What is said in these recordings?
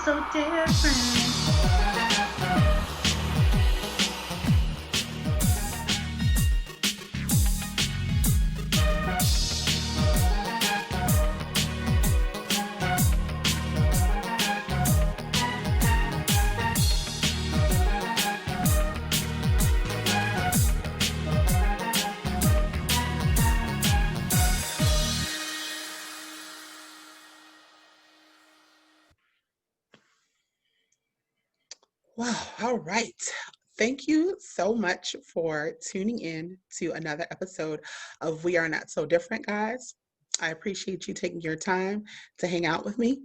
so different. Wow. All right. Thank you so much for tuning in to another episode of We Are Not So Different, guys. I appreciate you taking your time to hang out with me.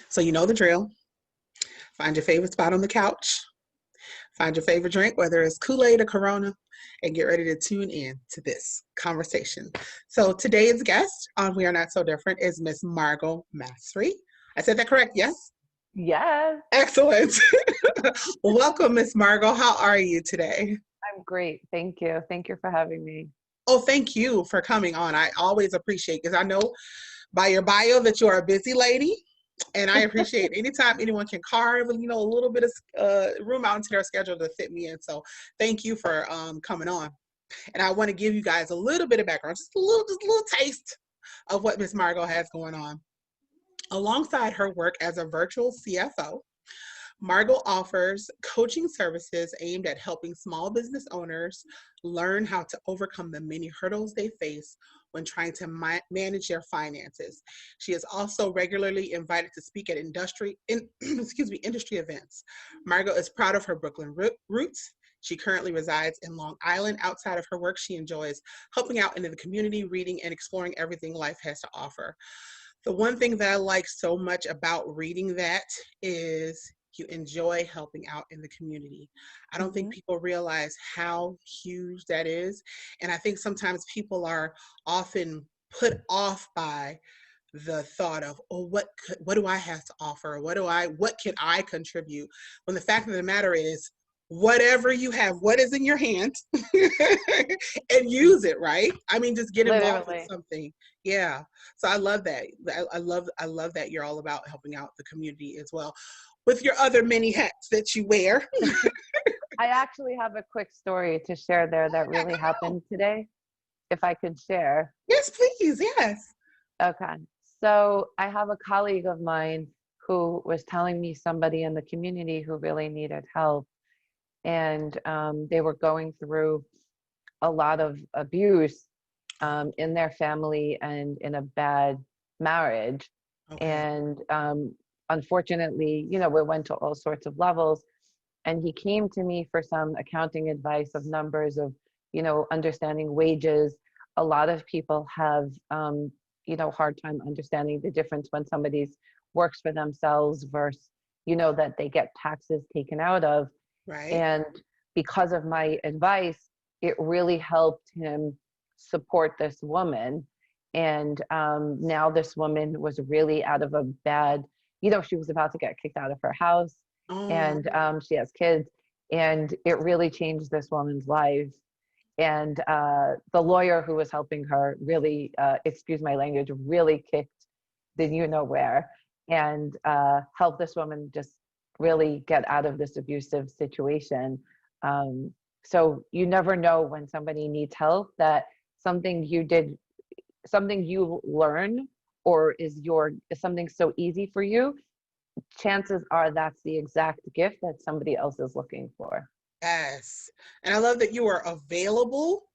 So, you know the drill. Find your favorite spot on the couch, find your favorite drink, whether it's Kool-Aid or Corona, and get ready to tune in to this conversation. So, today's guest on We Are Not So Different is Miss Margo Masri. I said that correct? Yes? Yes, Excellent. Welcome, Miss Margo. How are you today? I'm great. Thank you. Thank you for having me. Oh, thank you for coming on. I always appreciate because I know by your bio that you are a busy lady, and I appreciate anytime anyone can carve, a little bit of room out into their schedule to fit me in. So, thank you for coming on. And I want to give you guys a little bit of background, just a little taste of what Miss Margo has going on. Alongside her work as a virtual CFO, Margo offers coaching services aimed at helping small business owners learn how to overcome the many hurdles they face when trying to manage their finances. She is also regularly invited to speak at industry events. Margo is proud of her Brooklyn roots. She currently resides in Long Island. Outside of her work, she enjoys helping out in the community, reading, and exploring everything life has to offer. The one thing that I like so much about reading that is you enjoy helping out in the community. I don't think hmm people realize how huge that is. And I think sometimes people are often put off by the thought of, oh, what do I have to offer? What can I contribute? When the fact of the matter is, whatever you have, what is in your hand, and use it, right? I mean, just get involved with Literally. something. Yeah. So I love that. I love that you're all about helping out the community as well with your other many hats that you wear. I actually have a quick story to share there that Yeah, really come on. happened today, if I could share. Yes, please. Yes. Okay. So I have a colleague of mine who was telling me somebody in the community who really needed help. And they were going through a lot of abuse in their family and in a bad marriage. Okay. And unfortunately, we went to all sorts of levels. And he came to me for some accounting advice of numbers of, understanding wages. A lot of people have, hard time understanding the difference when somebody's works for themselves versus, that they get taxes taken out of. Right. And because of my advice, it really helped him support this woman. And now this woman was really out of a bad, she was about to get kicked out of her house, Oh, and she has kids. And it really changed this woman's life. And the lawyer who was helping her really, excuse my language, really kicked the where, and helped this woman just really get out of this abusive situation. So you never know when somebody needs help, that something you did, something you learn, or is something so easy for you, chances are that's the exact gift that somebody else is looking for. yes. And I love that you are available,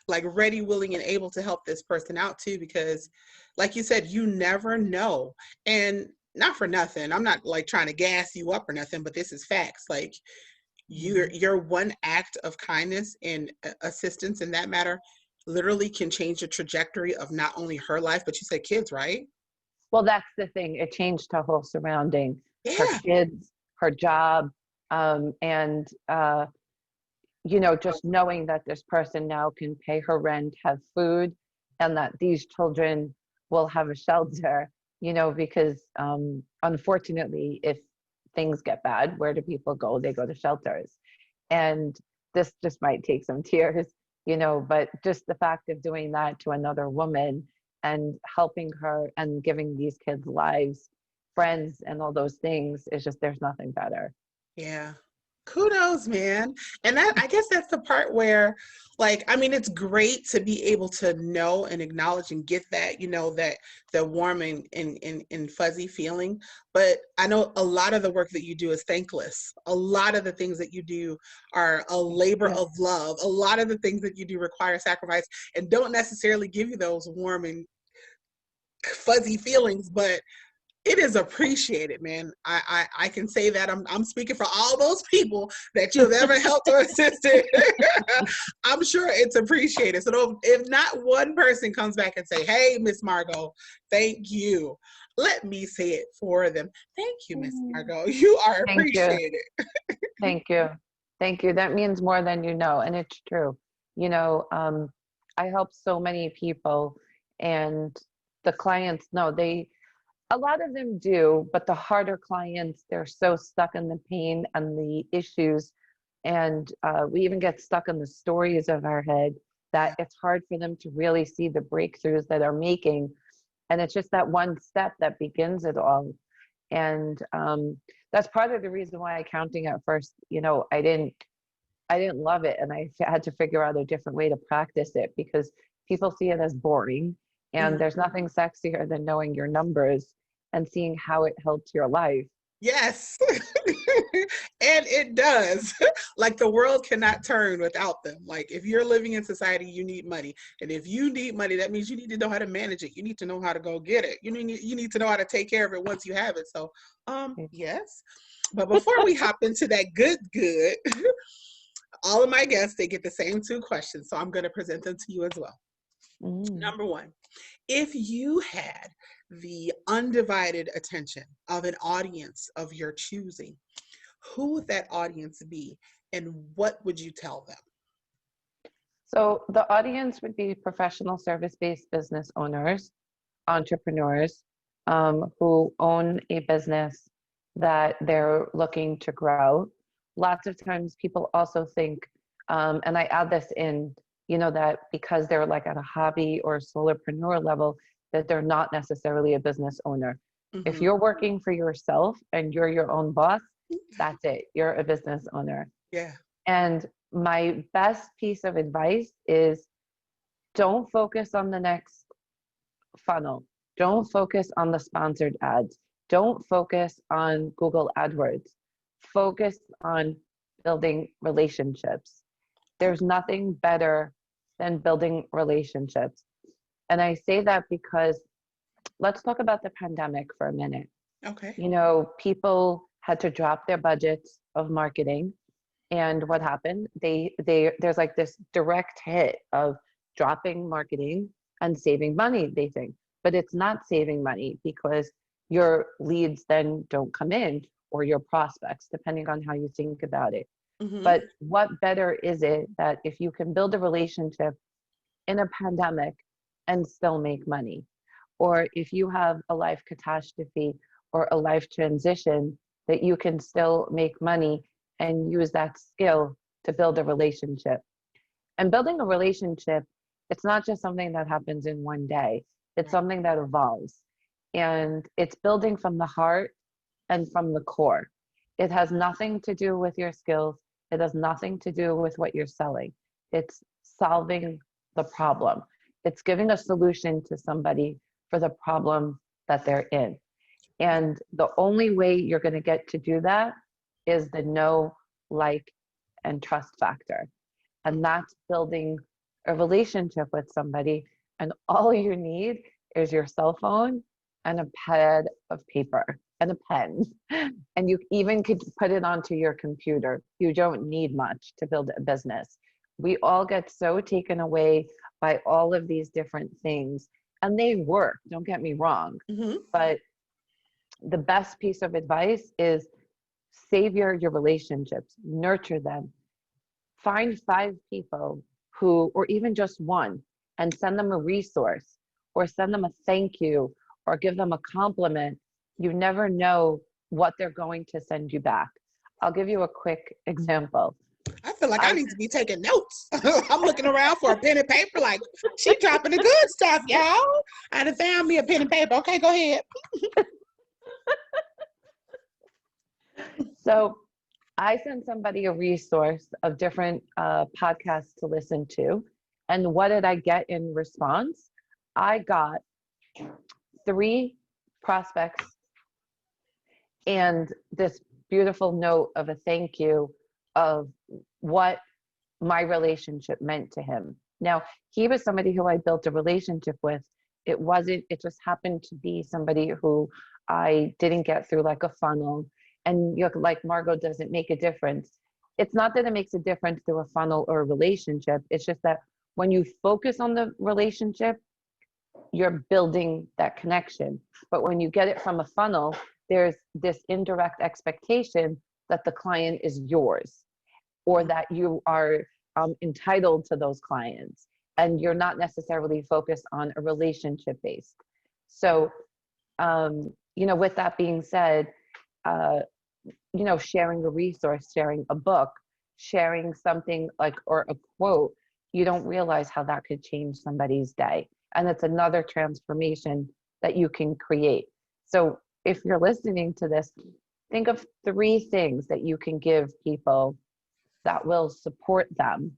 like ready, willing, and able to help this person out too, because like you said, you never know. And not for nothing, I'm not like trying to gas you up or nothing, but this is facts. Like Mhm. your one act of kindness and assistance in that matter literally can change the trajectory of not only her life, but you said kids, right? Well, that's the thing. It changed her whole surrounding, her Yeah. kids, her job, and just knowing that this person now can pay her rent, have food, and that these children will have a shelter, because unfortunately, if things get bad, where do people go? They go to shelters. And this just might take some tears, but just the fact of doing that to another woman and helping her and giving these kids lives friends and all those things. It's just, there's nothing better. Yeah. Kudos, man. And that, I guess that's the part where, like, I mean, it's great to be able to know and acknowledge and get that, you know, that the warm and fuzzy feeling. But I know a lot of the work that you do is thankless. A lot of the things that you do are a labor of love. A lot of the things that you do require sacrifice and don't necessarily give you those warm and fuzzy feelings, but it is appreciated, man. I can say that I'm speaking for all those people that you've ever helped or assisted. I'm sure it's appreciated. So if not one person comes back and say, "Hey, Miss Margo, thank you," let me say it for them. Thank you, Miss Margo. You are Thank you. appreciated. Thank you. Thank you. That means more than you know. And it's true. You know, I help so many people, and the clients know a lot of them do, but the harder clients, they're so stuck in the pain and the issues. And we even get stuck in the stories of our head that it's hard for them to really see the breakthroughs that are making. And it's just that one step that begins it all. And that's part of the reason why accounting at first, you know, I didn't love it. And I had to figure out a different way to practice it because people see it as boring. And there's nothing sexier than knowing your numbers and seeing how it helps your life. Yes. And it does. Like the world cannot turn without them. Like if you're living in society, you need money. And if you need money, that means you need to know how to manage it. You need to know how to go get it. You need to know how to take care of it once you have it. So, yes. But before we hop into that good, all of my guests, they get the same 2 questions. So I'm going to present them to you as well. Number 1, if you had the undivided attention of an audience of your choosing, who would that audience be and what would you tell them? So the audience would be professional service-based business owners, entrepreneurs who own a business that they're looking to grow. Lots of times people also think, and I add this in, you know, that because they're like at a hobby or solopreneur level, that they're not necessarily a business owner. If you're working for yourself and you're your own boss, that's it. You're a business owner. Yeah. And my best piece of advice is don't focus on the next funnel. Don't focus on the sponsored ads. Don't focus on Google AdWords. Focus on building relationships. There's nothing better than building relationships. And I say that because let's talk about the pandemic for a minute. Okay. You know, people had to drop their budgets of marketing. And what happened? There's like this direct hit of dropping marketing and saving money, they think. But it's not saving money because your leads then don't come in, or your prospects, depending on how you think about it. But what better is it that if you can build a relationship in a pandemic and still make money? Or if you have a life catastrophe or a life transition, that you can still make money and use that skill to build a relationship. And building a relationship, it's not just something that happens in one day. It's something that evolves. And it's building from the heart and from the core. It has nothing to do with your skills. It has nothing to do with what you're selling. It's solving the problem. It's giving a solution to somebody for the problem that they're in. And the only way you're going to get to do that is the know, like, and trust factor. And that's building a relationship with somebody. And all you need is your cell phone and a pad of paper and a pen. And you even could put it onto your computer. You don't need much to build a business. We all get so taken away by all of these different things. And they work, don't get me wrong. But the best piece of advice is savor your relationships, nurture them. Find 5 people who, or even just one, and send them a resource, or send them a thank you, or give them a compliment. You never know what they're going to send you back. I'll give you a quick example. I feel like I need to be taking notes. I'm looking around for a pen and paper, like, she dropping the good stuff, y'all. I done found me a pen and paper. Okay, go ahead. So I sent somebody a resource of different podcasts to listen to. And what did I get in response? I got 3 prospects and this beautiful note of a thank you of what my relationship meant to him. Now, he was somebody who I built a relationship with. It just happened to be somebody who I didn't get through like a funnel. And you're like, Margo, does it make a difference? It's not that it makes a difference through a funnel or a relationship. It's just that when you focus on the relationship, you're building that connection. But when you get it from a funnel, there's this indirect expectation that the client is yours, or that you are entitled to those clients, and you're not necessarily focused on a relationship based. So, with that being said, sharing a resource, sharing a book, sharing something like, or a quote, you don't realize how that could change somebody's day. And it's another transformation that you can create. So if you're listening to this, think of 3 things that you can give people that will support them,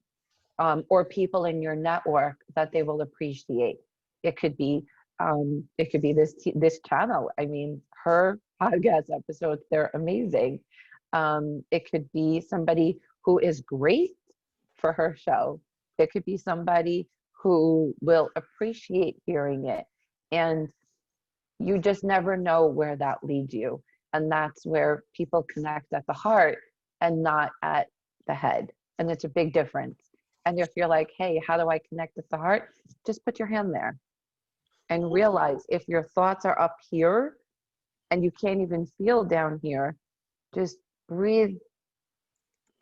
or people in your network that they will appreciate. It could be this channel. I mean, her podcast episodes, they're amazing. It could be somebody who is great for her show. It could be somebody who will appreciate hearing it. And you just never know where that leads you. And that's where people connect at the heart and not at the head. And it's a big difference. And if you're like, hey, how do I connect at the heart? Just put your hand there and realize if your thoughts are up here and you can't even feel down here, just breathe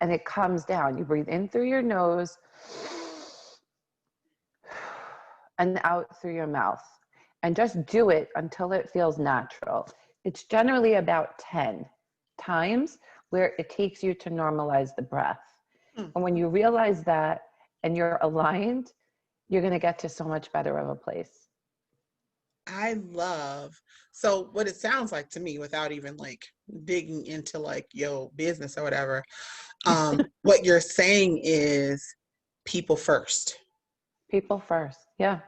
and it comes down. You breathe in through your nose and out through your mouth. And just do it until it feels natural. It's generally about 10 times where it takes you to normalize the breath. And when you realize that and you're aligned, you're going to get to so much better of a place. I love, so what it sounds like to me, without even like digging into like your business or whatever, what you're saying is people first. People first. Yeah.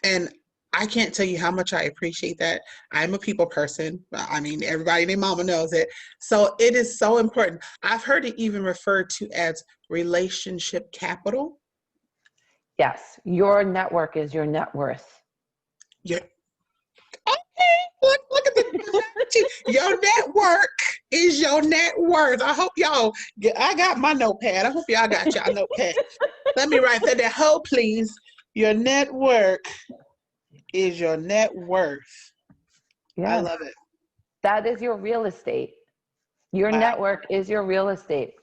And I can't tell you how much I appreciate that. I'm a people person. I mean, everybody and their mama knows it. So it is so important. I've heard it even referred to as relationship capital. Yes. Your network is your net worth. Yeah. Okay. Look at the your network is your net worth. I hope y'all I got my notepad. I hope y'all got y'all notepad. Let me write that down. Hold, please. Your network is your net worth. Yeah. I love it. That is your real estate. Your network is your real estate.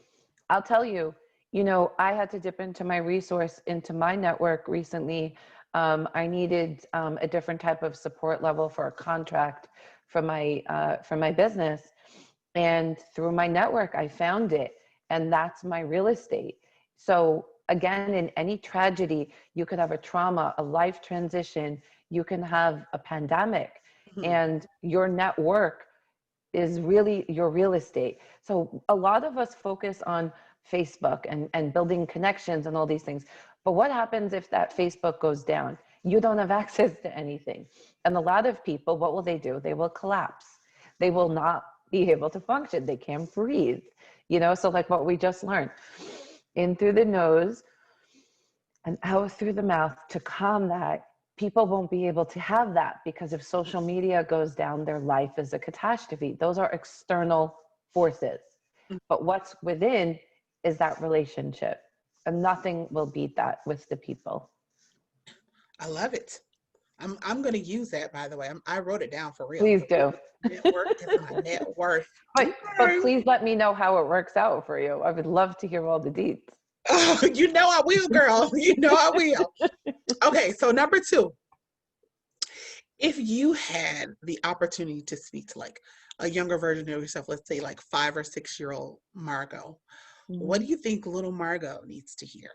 I'll tell you, I had to dip into my resource, into my network recently. I needed a different type of support level for a contract for my business. And through my network, I found it. And that's my real estate. So again, in any tragedy, you could have a trauma, a life transition, you can have a pandemic, and your network is really your real estate. So a lot of us focus on Facebook and building connections and all these things. But what happens if that Facebook goes down? You don't have access to anything. And a lot of people, what will they do? They will collapse. They will not be able to function. They can't breathe. So like what we just learned, in through the nose and out through the mouth to calm that. People won't be able to have that because if social media goes down, their life is a catastrophe. Those are external forces. But what's within is that relationship. And nothing will beat that with the people. I love it. I'm going to use that, by the way. I wrote it down for real. Please do. Network is my net worth. But please let me know how it works out for you. I would love to hear all the deets. Oh, you know I will, girl. You know I will. Okay, so number 2. If you had the opportunity to speak to like a younger version of yourself, let's say like 5 or 6-year-old Margo, what do you think little Margo needs to hear?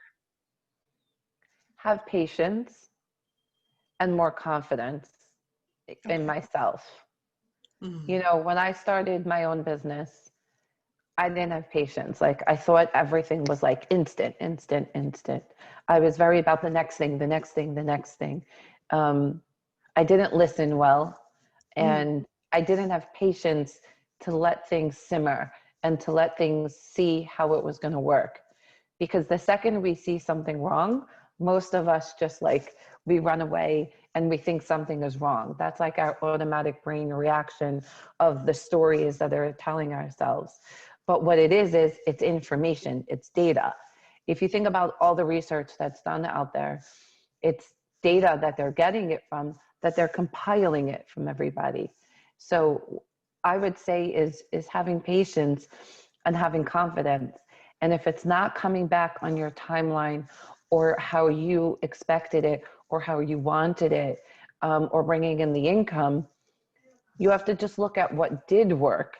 Have patience and more confidence in myself. You know, when I started my own business, I didn't have patience. Like I thought everything was like instant, instant, instant. I was very about the next thing, the next thing, the next thing. I didn't listen well, Mm. and I didn't have patience to let things simmer and to let things see how it was going to work. Because the second we see something wrong, most of us just like we run away and we think something is wrong. That's like our automatic brain reaction of the stories that are telling ourselves. But what it is it's information, it's data. If you think about all the research that's done out there, it's data that they're getting it from, that they're compiling it from everybody. So I would say is having patience and having confidence. And if it's not coming back on your timeline or how you expected it or how you wanted it, or bringing in the income, you have to just look at what did work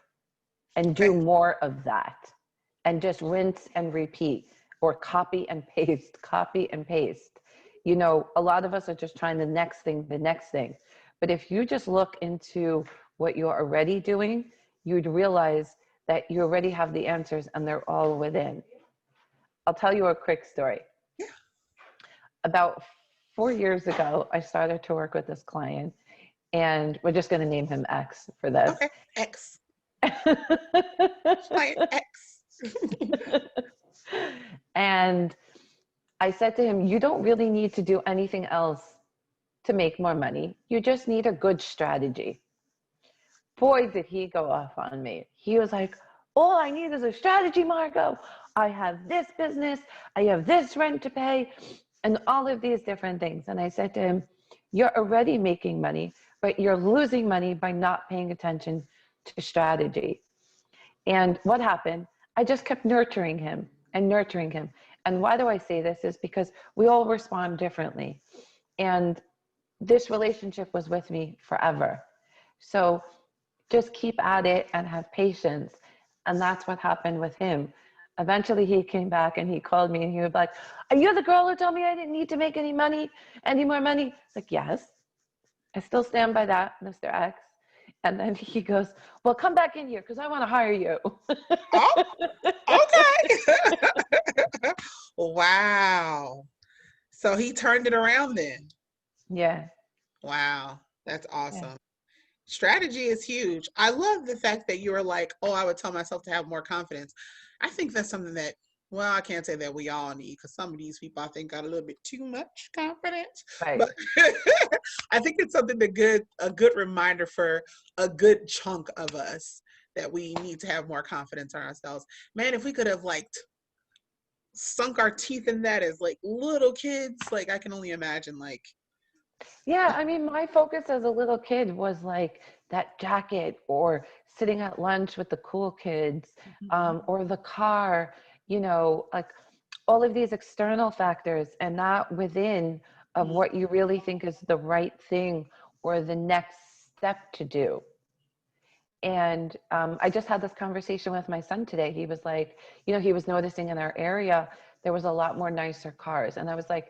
and do Okay. more of that, and just rinse and repeat, or copy and paste, copy and paste. You know, a lot of us are just trying the next thing, the next thing. But if you just look into what you're already doing, you'd realize that you already have the answers and they're all within. I'll tell you a quick story. Yeah. About 4 years ago, I started to work with this client, and we're just going to name him X for this. Okay. X. Client X. And I said to him, you don't really need to do anything else to make more money. You just need a good strategy. Boy, did he go off on me. He was like, all I need is a strategy, Margo. I have this business, I have this rent to pay, and all of these different things. And I said to him, you're already making money, but you're losing money by not paying attention to strategy. And what happened? I just kept nurturing him and nurturing him. And why do I say this? Is because we all respond differently. And this relationship was with me forever. So just keep at it and have patience. And that's what happened with him. Eventually he came back and he called me and he was like, are you the girl who told me I didn't need to make any money, any more money? It's like, yes, I still stand by that, Mr. X. And then he goes, well, come back in here because I want to hire you. Oh, okay. Wow. So he turned it around then. Yeah. Wow. That's Yeah. awesome. Strategy is huge. I love the fact that you were like, oh, I would tell myself to have more confidence. I think that's something that, well, I can't say that we all need because some of these people I think got a little bit too much confidence. Right. But I think it's something a good reminder for a good chunk of us that we need to have more confidence in ourselves. Man, if we could have like sunk our teeth in that as like little kids, like I can only imagine like, Yeah, I mean, my focus as a little kid was like that jacket or sitting at lunch with the cool kids, or the car, you know, like all of these external factors and not within of what you really think is the right thing or the next step to do. And I just had this conversation with my son today. He was like, you know, he was noticing in our area, there was a lot more nicer cars. And I was like,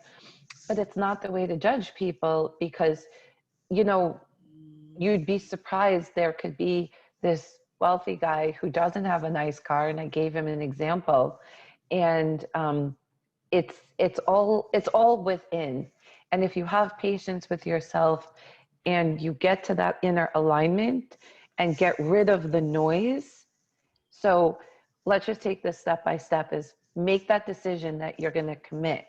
but it's not the way to judge people because, you know, you'd be surprised there could be this wealthy guy who doesn't have a nice car. And I gave him an example. And it's all within. And if you have patience with yourself and you get to that inner alignment and get rid of the noise. So let's just take this step by step is make that decision that you're going to commit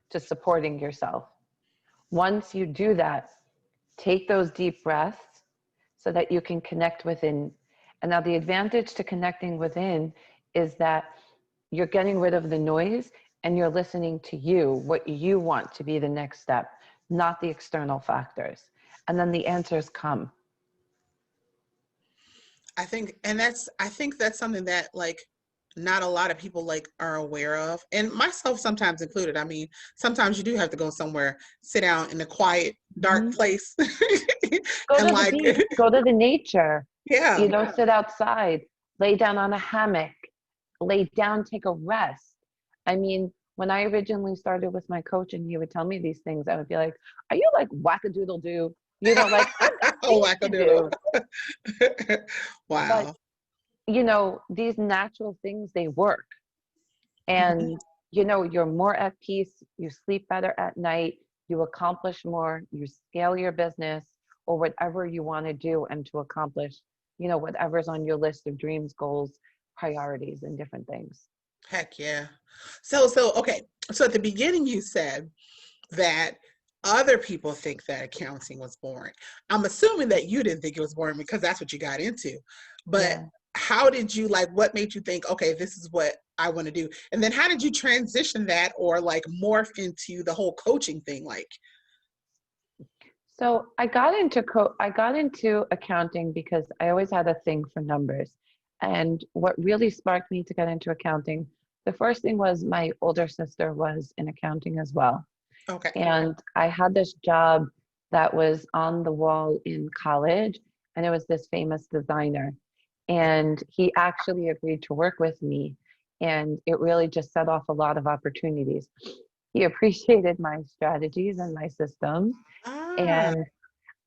to supporting yourself. Once you do that, take those deep breaths so that you can connect within. And now the advantage to connecting within is that you're getting rid of the noise and you're listening to you, what you want to be the next step, not the external factors. And then the answers come. I think that's something that like not a lot of people like are aware of, and myself sometimes included. I mean, sometimes you do have to go somewhere, sit down in a quiet, dark Mhm. place, Go and to the like, beach, go to the nature, yeah, you know, sit outside, lay down on a hammock, lay down, take a rest. I mean, when I originally started with my coach and he would tell me these things, I would be like, are you like wackadoodle do? You know, like Oh, things to do. wackadoodle. But, Wow. these natural things, they work. Mhm. And, you're more at peace, you sleep better at night, you accomplish more, you scale your business or whatever you want to do and to accomplish, whatever's on your list of dreams, goals, priorities, and different things. Heck yeah. So okay. So at the beginning you said that other people think that accounting was boring. I'm assuming that you didn't think it was boring because that's what you got into. But Yeah. how did you what made you think, okay, this is what I want to do? And then how did you transition that or morph into the whole coaching thing? So I got into accounting because I always had a thing for numbers. And what really sparked me to get into accounting, the first thing was my older sister was in accounting as well. Okay. And I had this job that was on the wall in college, and it was this famous designer. And he actually agreed to work with me. And it really just set off a lot of opportunities. He appreciated my strategies and my systems. Ah, And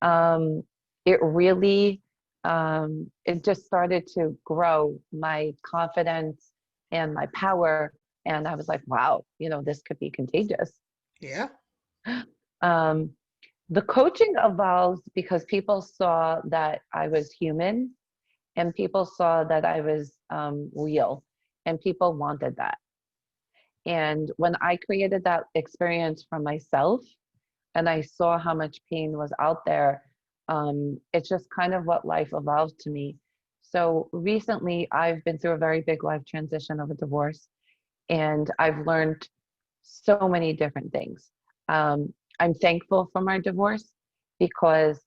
um, it really, it just started to grow my confidence and my power. And I was like, wow, this could be contagious. yeah. Um, the coaching evolved because people saw that I was human and people saw that I was real and people wanted that. And when I created that experience for myself and I saw how much pain was out there, it's just kind of what life evolved to me. So recently, I've been through a very big life transition of a divorce, and I've learned so many different things. I'm thankful for my divorce because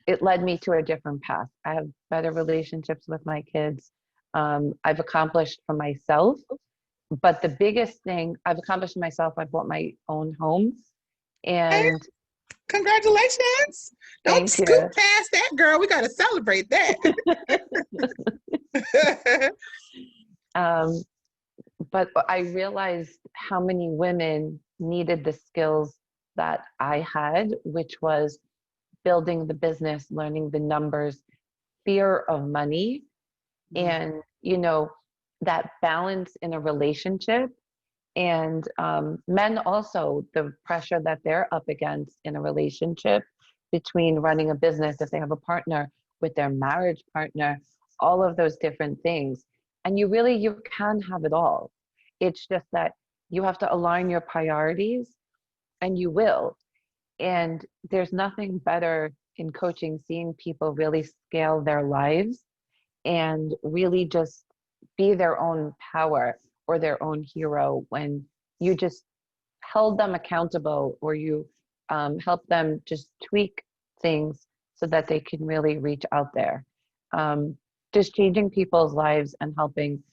it led me to a different path. I have better relationships with my kids. I've accomplished for myself, but the biggest thing I've accomplished for myself, I bought my own home. Hey, And congratulations. Don't thank scoot you. past that, girl. We got to celebrate that. Um, but I realized how many women needed the skills that I had, which was building the business, learning the numbers, fear of money, Mm. and that balance in a relationship. And men also, the pressure that they're up against in a relationship between running a business if they have a partner, with their marriage partner, all of those different things. And you can have it all. It's just that you have to align your priorities, and you will. And there's nothing better in coaching, seeing people really scale their lives and really just be their own power or their own hero when you just held them accountable, or you help them just tweak things so that they can really reach out there. Um, just changing people's lives and helping,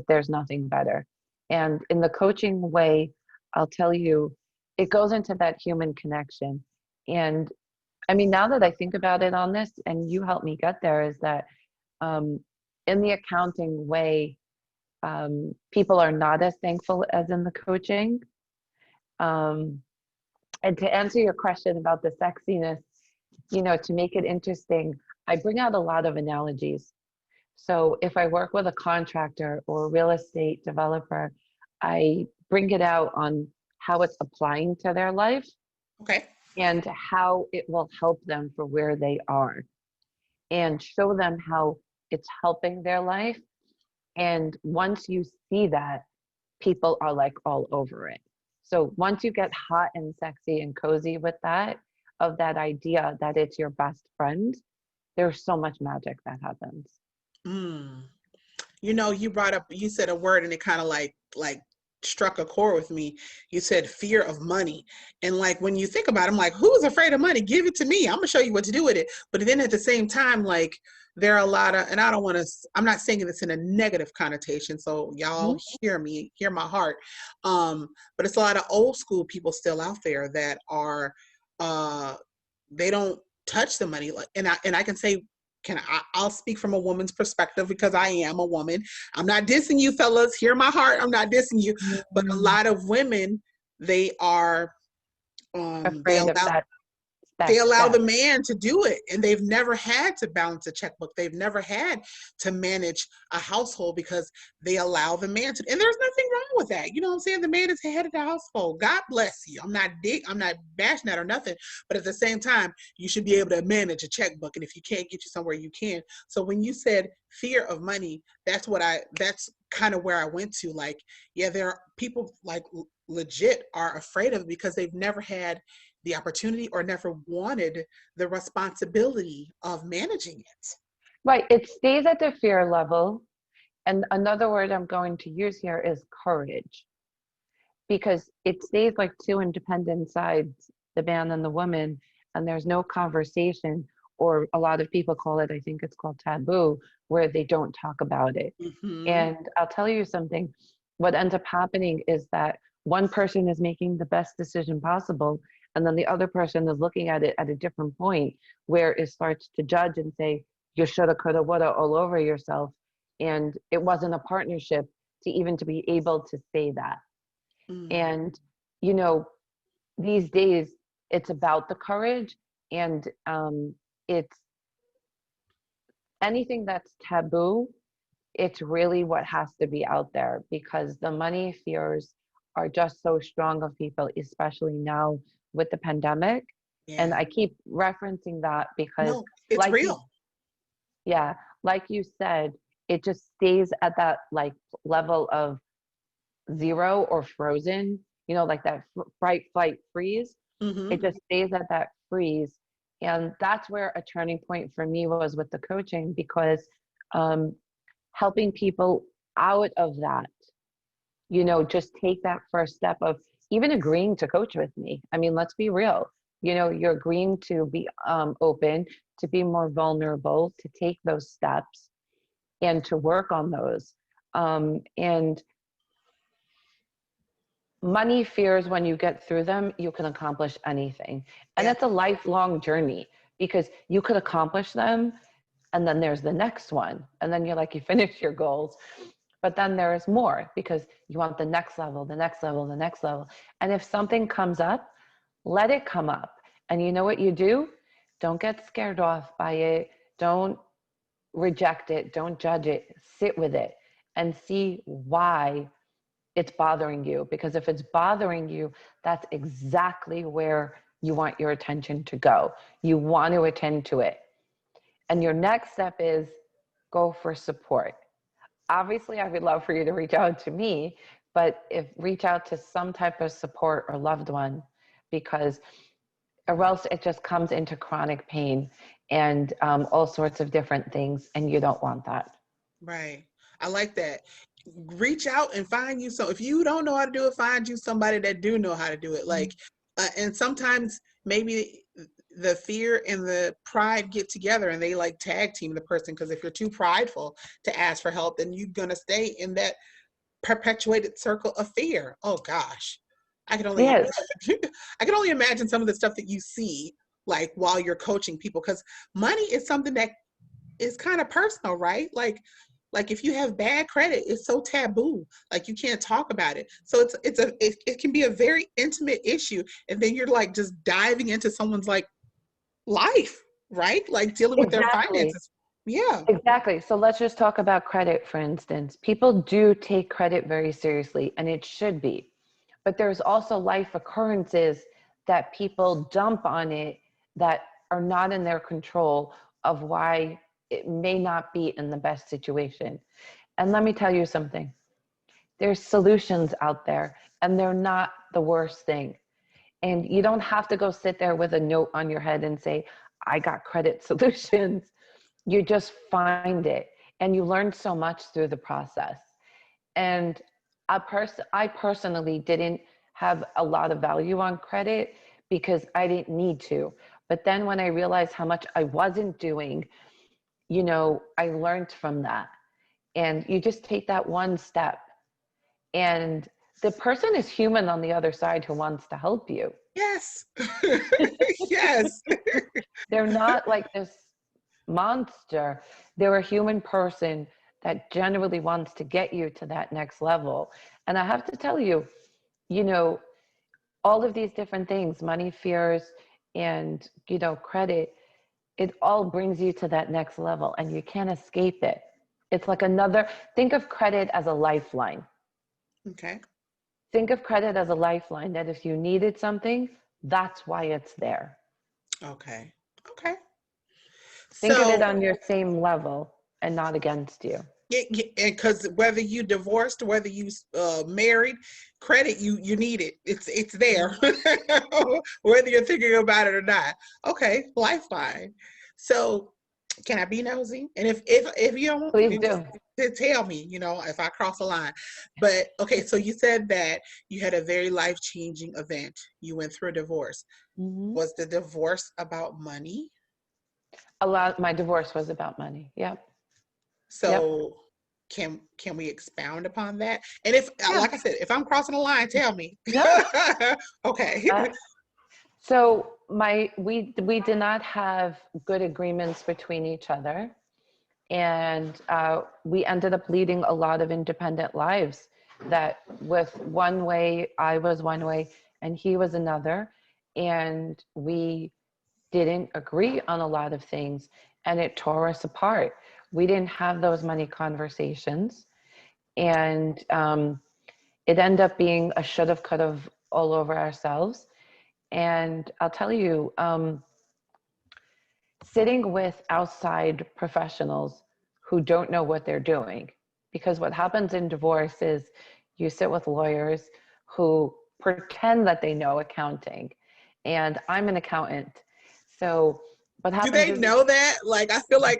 there's nothing better. And in the coaching way, I'll tell you, it goes into that human connection. And I mean, now that I think about it on this, and you helped me get there, is that um, in the accounting way, people are not as thankful as in the coaching. Um, and to answer your question about the sexiness, to make it interesting, I bring out a lot of analogies. So if I work with a contractor or a real estate developer, I bring it out on how it's applying to their life Okay. and how it will help them for where they are, and show them how it's helping their life. And once you see that, people are like all over it. So once you get hot and sexy and cozy with that, of that idea that it's your best friend, there's so much magic that happens. Mm. You said a word and it kind of struck a chord with me. You said fear of money. And when you think about it, I'm like, who's afraid of money? Give it to me. I'm gonna show you what to do with it. But then at the same time, there are a lot of, and I don't want to, I'm not saying this in a negative connotation. So y'all Mhm. hear me, hear my heart. But it's a lot of old school people still out there that are, they don't touch the money. And I can say, I'll speak from a woman's perspective because I am a woman. I'm not dissing you fellas. Hear my heart. I'm not dissing you. But a Mhm. lot of women, they are they Afraid of allow that they allow the step. man to do it, and they've never had to balance a checkbook. They've never had to manage a household because they allow the man to, and there's nothing wrong with that. You know what I'm saying? The man is the head of the household. God bless you. I'm not bashing that or nothing, but at the same time, you should be able to manage a checkbook. And if you can't get you somewhere, you can. So when you said fear of money, that's kind of where I went to. Like, yeah, there are people like legit are afraid of it because they've never had the opportunity or never wanted the responsibility of managing it. Right. It stays at the fear level. And another word I'm going to use here is courage, because it stays like two independent sides, the man and the woman, and there's no conversation, or a lot of people call it, I think it's called taboo, where they don't talk about it. Mm-hmm. And I'll tell you something, what ends up happening is that one person is making the best decision possible, and then the other person is looking at it at a different point where it starts to judge and say, you shoulda, coulda, woulda all over yourself. And it wasn't a partnership to be able to say that. Mm. And, you know, these days it's about the courage, and it's anything that's taboo, it's really what has to be out there, because the money fears are just so strong of people, especially now with the pandemic. And Yeah. I keep referencing that because, No, it's like you, real. yeah, like you said, it just stays at that like level of zero or frozen, like that fright, flight, freeze. Mm-hmm. It just stays at that freeze. And that's where a turning point for me was with the coaching, because um, helping people out of that, just take that first step of even agreeing to coach with me. I mean, let's be real. You're agreeing to be open, to be more vulnerable, to take those steps and to work on those. And money fears, when you get through them, you can accomplish anything. And Yeah. it's a lifelong journey, because you could accomplish them, and then there's the next one. And then you're like, you finish your goals. But then there is more, because you want the next level, the next level, the next level. And if something comes up, let it come up. And you know what you do? Don't get scared off by it. Don't reject it. Don't judge it. Sit with it and see why it's bothering you. Because if it's bothering you, that's exactly where you want your attention to go. You want to attend to it. And your next step is go for support. Obviously, I would love for you to reach out to me, but reach out to some type of support or loved one, because or else it just comes into chronic pain and all sorts of different things, and you don't want that. Right. I like that. Reach out and find you if you don't know how to do it, find you somebody that do know how to do it. Like, and sometimes maybe the fear and the pride get together and they like tag team the person. Because if you're too prideful to ask for help, then you're gonna stay in that perpetuated circle of fear. Oh gosh, I can only Yes, I can only imagine some of the stuff that you see like while you're coaching people, because money is something that is kind of personal, right? Like if you have bad credit, it's so taboo. Like you can't talk about it. So it can be a very intimate issue, and then you're like just diving into someone's like life, right? Like dealing with their exactly. finances. Yeah. Exactly. So let's just talk about credit, for instance. People do take credit very seriously, and it should be. But there's also life occurrences that people dump on it that are not in their control, of why it may not be in the best situation. And let me tell you something. There's solutions out there, and they're not the worst thing. And you don't have to go sit there with a note on your head and say, I got credit solutions. You just find it, and you learn so much through the process. And I personally didn't have a lot of value on credit because I didn't need to. But then when I realized how much I wasn't doing, I learned from that. And you just take that one step, and the person is human on the other side who wants to help you. Yes. Yes. They're not like this monster. They're a human person that genuinely wants to get you to that next level. And I have to tell you, all of these different things, money fears, and, you know, credit, it all brings you to that next level and you can't escape it. It's like another, think of credit as a lifeline. Okay. Think of credit as a lifeline that if you needed something, that's why it's there. Okay. Okay. Think of it So on your same level and not against you. because whether you divorced, whether you married, credit you need it. It's there, whether you're thinking about it or not. Okay, lifeline. So, can I be nosy? And if you don't, Please you do. just tell me. You know, if I cross a line. But okay, so you said that you had a very life changing event. You went through a divorce. Mhm. Was the divorce about money? My divorce was about money. Yep. Yep. So can we expound upon that? And if, Yeah. like I said, if I'm crossing a line, tell me. No. Okay. Uh, so we did not have good agreements between each other, and we ended up leading a lot of independent lives. That with one way, I was one way, and he was another, and we didn't agree on a lot of things, and it tore us apart. We didn't have those money conversations, and it ended up being a should have, could have all over ourselves. And I'll tell you, sitting with outside professionals who don't know what they're doing, because what happens in divorce is you sit with lawyers who pretend that they know accounting, and I'm an accountant. So what Do happens they is, know that? Like, I feel like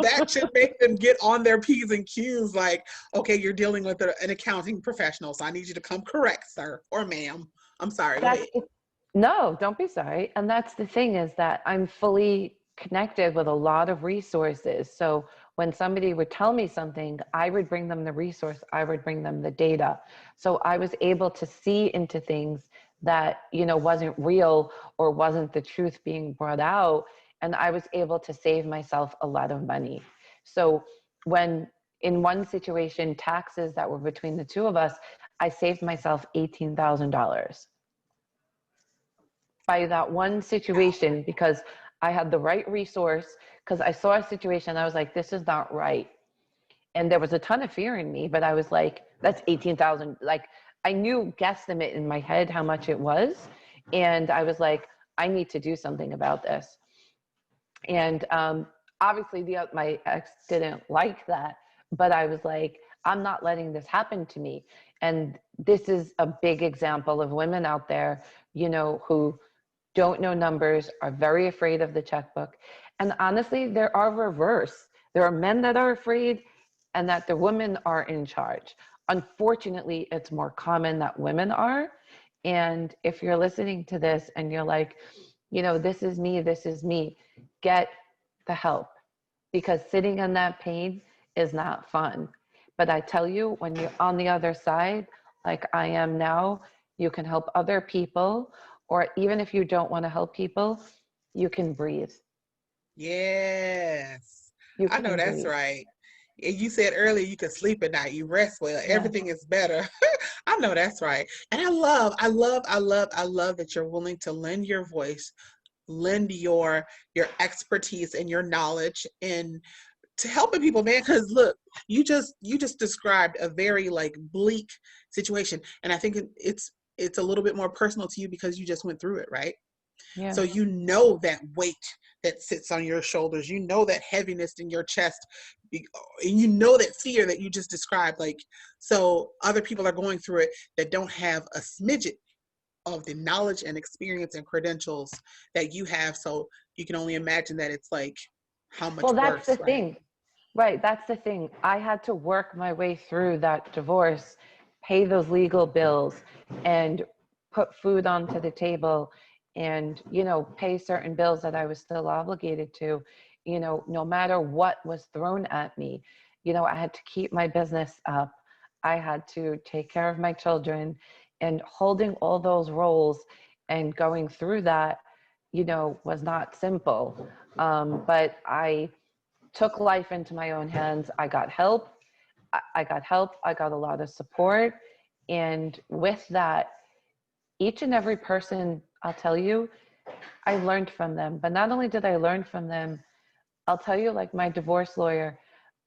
that should make them get on their P's and Q's. Like, okay, you're dealing with an accounting professional, so I need you to come correct, sir or ma'am. I'm sorry. Go that's ahead. no, don't be sorry. And that's the thing, is that I'm fully connected with a lot of resources. So when somebody would tell me something, I would bring them the resource, I would bring them the data. So I was able to see into things that, you know, wasn't real or wasn't the truth being brought out. And I was able to save myself a lot of money. So when in one situation, taxes that were between the two of us, I saved myself $18,000 by that one situation, because I had the right resource, because I saw a situation, I was like, this is not right. And there was a ton of fear in me, but I was like, that's 18,000. Like, I knew guesstimate in my head how much it was. And I was like, I need to do something about this. And obviously my ex didn't like that, but I was like, I'm not letting this happen to me. And this is a big example of women out there, you know, who don't know numbers, are very afraid of the checkbook. And honestly, there are reverse. There are men that are afraid and that the women are in charge. Unfortunately, it's more common that women are. And if you're listening to this and you're like, you know, this is me, get the help, because sitting in that pain is not fun. But I tell you, when you're on the other side, like I am now, you can help other people, or even if you don't want to help people, you can breathe. Yes, You I know can that's breathe. right. And you said earlier you could sleep at night, you rest well, Yeah. everything is better. I know that's right. And I love that you're willing to lend your voice, lend your expertise and your knowledge and to helping people, man. Because look, you just described a very like bleak situation, and I think it's a little bit more personal to you because you just went through it, right? Yeah. So you know that weight that sits on your shoulders, you know that heaviness in your chest, and you know that fear that you just described. Like, so other people are going through it that don't have a smidget of the knowledge and experience and credentials that you have. So you can only imagine that it's like how much Well, that's worse, the right? thing. Right. That's the thing. I had to work my way through that divorce, pay those legal bills, and put food onto the table, and, you know, pay certain bills that I was still obligated to, you know, no matter what was thrown at me. You know, I had to keep my business up. I had to take care of my children, and holding all those roles and going through that, you know, was not simple. But I took life into my own hands. I got help. I got help. I got a lot of support. And with that, each and every person, I'll tell you, I learned from them. But not only did I learn from them, I'll tell you, like my divorce lawyer,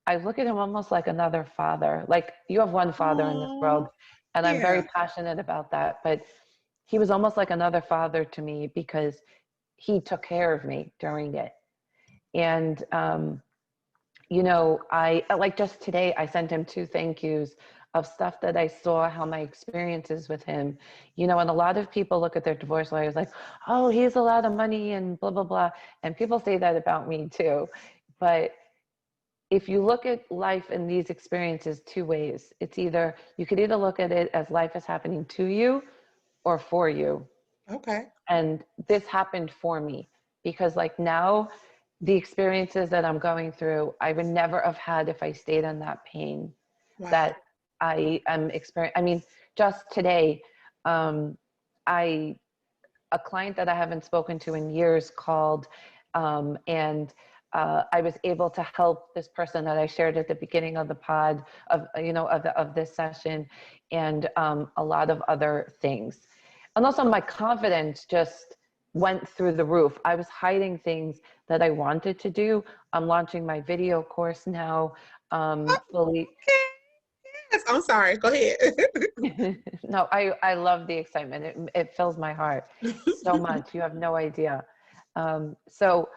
I look at him almost like another father. Like you have one father in this world, Oh, and I'm very yeah. passionate about that. But he was almost like another father to me because he took care of me during it. And, you know, I like just today, I sent him 2 thank yous of stuff that I saw, how my experiences with him, you know, and a lot of people look at their divorce lawyers like, oh, he has a lot of money and blah, blah, blah. And people say that about me too. But if you look at life in these experiences 2 ways, it's either, you could either look at it as life is happening to you or for you. Okay. And this happened for me because like now the experiences that I'm going through, I would never have had if I stayed in that pain Wow. that I am experiencing. I mean, just today, um, I, a client that I haven't spoken to in years called, and I was able to help this person that I shared at the beginning of the pod of, you know, of this session, and a lot of other things. And also my confidence just went through the roof. I was hiding things that I wanted to do. I'm launching my video course now, fully. Okay. Yes. I'm sorry. Go ahead. No, I love the excitement. It fills my heart so much. You have no idea. So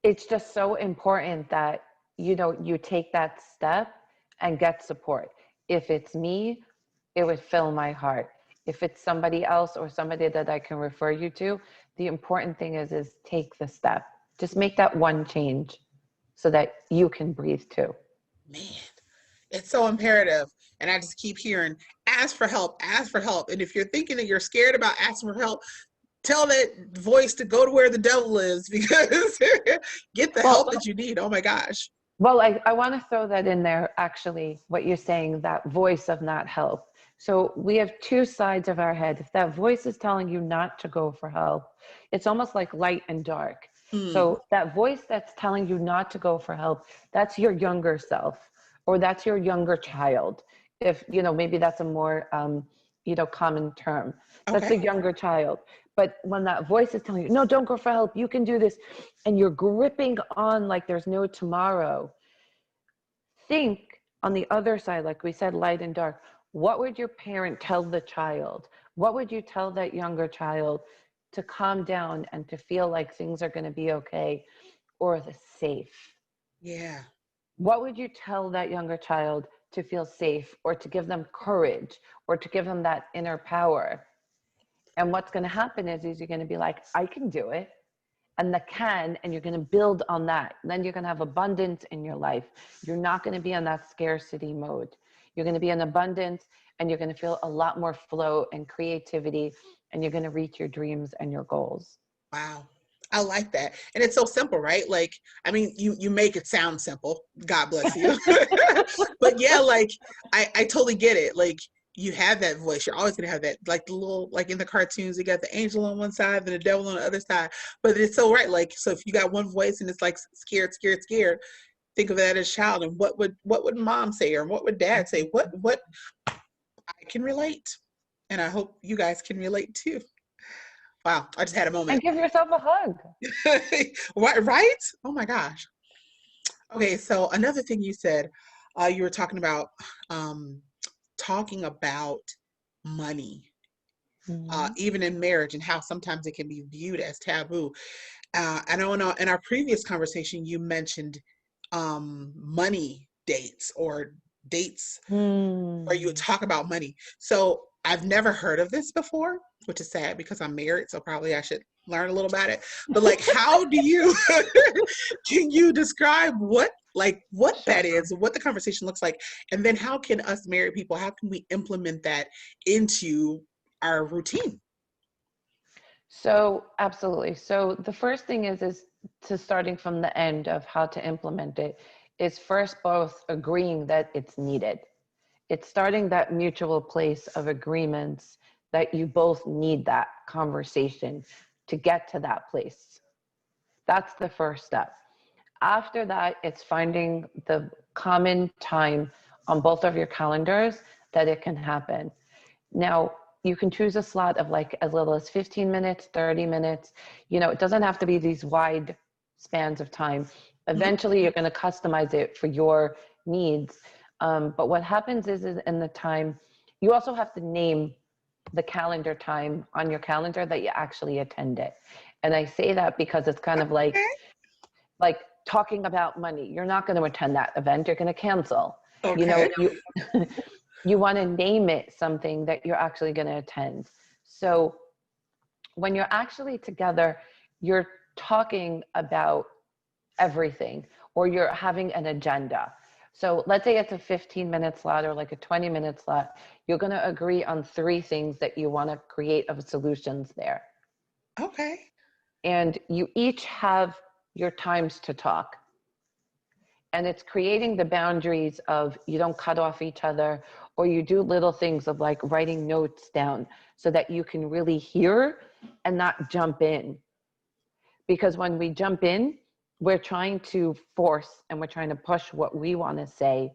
it's just so important that, you know, you take that step and get support. If it's me, it would fill my heart. If it's somebody else or somebody that I can refer you to, the important thing is take the step. Just make that one change so that you can breathe too. Man, it's so imperative. And I just keep hearing, ask for help, ask for help. And if you're thinking that you're scared about asking for help, tell that voice to go to where the devil is because get the Well, help that you need. Oh my gosh. Well, I want to throw that in there, actually, what you're saying, that voice of not help. So we have 2 sides of our head. If that voice is telling you not to go for help, it's almost like light and dark. Mm, So that voice that's telling you not to go for help, that's your younger self, or that's your younger child. If, you know, maybe that's a more, you know, common term. That's okay. a younger child. But when that voice is telling you, no, don't go for help, you can do this, and you're gripping on like there's no tomorrow, think on the other side, like we said, light and dark. What would your parent tell the child? What would you tell that younger child to calm down and to feel like things are going to be okay or the safe? Yeah. What would you tell that younger child to feel safe or to give them courage or to give them that inner power? And what's going to happen is you're going to be like, I can do it. And the can, and you're going to build on that. And then you're going to have abundance in your life. You're not going to be in that scarcity mode. You're going to be in abundance, and you're going to feel a lot more flow and creativity, and you're going to reach your dreams and your goals. Wow. I like that. And it's so simple, right? Like, I mean, you make it sound simple. God bless you. But yeah, like I totally get it. Like you have that voice. You're always gonna have that, like the little, like in the cartoons, you got the angel on one side and the devil on the other side. But it's so right. Like, so if you got one voice and it's like scared, scared, scared, think of that as a child. And what would mom say, or what would dad say? What I can relate. And I hope you guys can relate too. Wow, I just had a And moment. give yourself a hug. Right? Oh my gosh. Okay, so another thing you said, you were um, talking about money, Mm-hmm. even in marriage, and how sometimes it can be viewed as taboo. I know in our previous conversation, you mentioned money dates or dates where you would Hmm. talk about money. So I've never heard of this before, which is sad because I'm married, so probably I should learn a little about it. But like, how do you can you describe what Sure. that is, what the conversation looks like, and then how can us married people, how can we implement that into our routine? So absolutely. So the first thing is to starting from the end of how to implement it is first both agreeing that it's needed. It's starting that mutual place of agreements that you both need that conversation to get to that place. That's the first step. After that, it's finding the common time on both of your calendars that it can happen. Now, you can choose a slot of like as little as 15 minutes, 30 minutes. It doesn't have to be these wide spans of time. Eventually, you're going to customize it for your needs. But what happens is in the time, you also have to name the calendar time on your calendar that you actually attend it. And I say that because it's kind of like talking about money. You're not going to attend that event. You're going to cancel. Okay. You want to name it something that you're actually going to attend. So when you're actually together, you're talking about everything, or you're having an agenda. So let's say it's a 15-minute slot or like a 20-minute slot. You're going to agree on 3 things that you want to create of solutions there. Okay. And you each have your times to talk. And it's creating the boundaries of you don't cut off each other, or you do little things of like writing notes down so that you can really hear and not jump in. Because when we jump in, we're trying to force and we're trying to push what we want to say